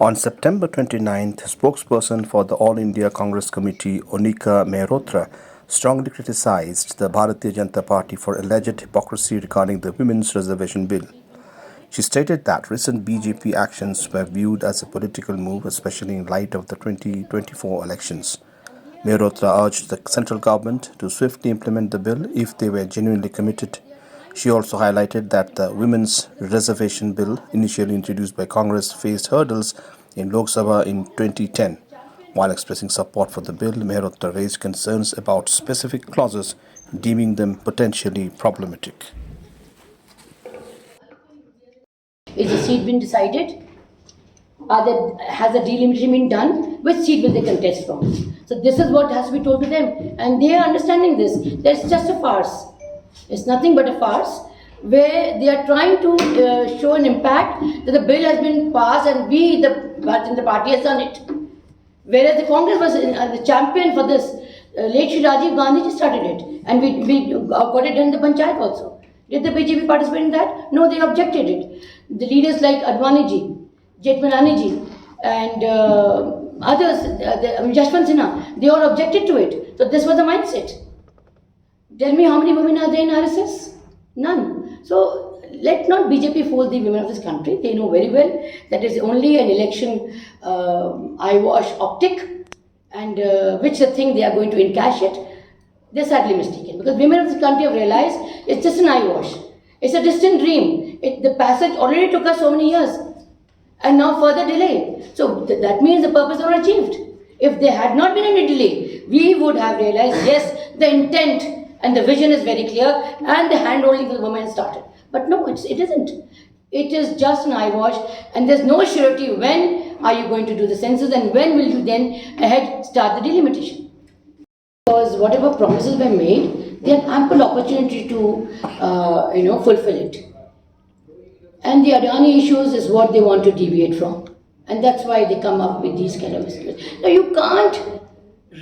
On September 29th, spokesperson for the All India Congress Committee, Onika Mehrotra, strongly criticized the Bharatiya Janata Party for alleged hypocrisy regarding the Women's Reservation Bill. She stated that recent BJP actions were viewed as a political move, especially in light of the 2024 elections. Mehrotra urged the central government to swiftly implement the bill if they were genuinely committed. She also highlighted that the Women's Reservation Bill, initially introduced by Congress, faced hurdles in Lok Sabha in 2010. While expressing support for the bill, Mehrotra raised concerns about specific clauses, deeming them potentially problematic. Is the seat been decided? Has the delimitation been done? Which seat will they contest from? So this is what has to be told to them, and they are understanding this. That's just a farce. It's nothing but a farce where they are trying to show an impact that the bill has been passed and we, the Bharatiya Janata Party, has done it. Whereas the Congress was the champion for this. Late Shri Rajiv Gandhi just started it, and we got it done in the Panchayat also. Did the BJP participate in that? No, they objected it. The leaders like Advani ji, Jethmalani ji, and others, Jashwant Sinha, they all objected to it. So this was the mindset. Tell me how many women are there in RSS? None. So let not BJP fool the women of this country. They know very well that it's only an election eyewash optic, and which the thing they are going to encash it. They're sadly mistaken, because women of this country have realized it's just an eyewash. It's a distant dream. The passage already took us so many years, and now further delay. So that means the purpose is not achieved. If there had not been any delay, we would have realized, yes, the intent and the vision is very clear, and the hand-holding for the women started. But no, it isn't. It is just an eyewash, and there's no surety when are you going to do the census, and when will you then ahead start the delimitation. Because whatever promises were made, they had ample opportunity to fulfill it. And the Adani issues is what they want to deviate from. And that's why they come up with these kind of issues. Now you can't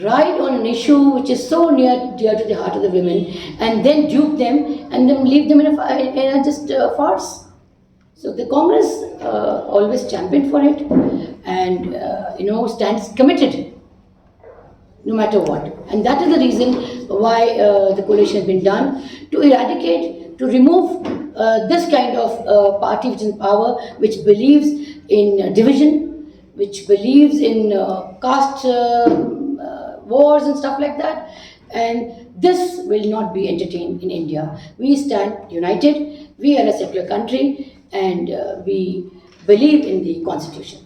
ride on an issue which is so dear to the heart of the women and then dupe them and then leave them in a farce. So the Congress always championed for it and stands committed no matter what. And that is the reason why the coalition has been done, to eradicate, to remove this kind of party which is in power, which believes in division, which believes in caste wars and stuff like that. And this will not be entertained in India. We stand united, we are a secular country, and we believe in the Constitution.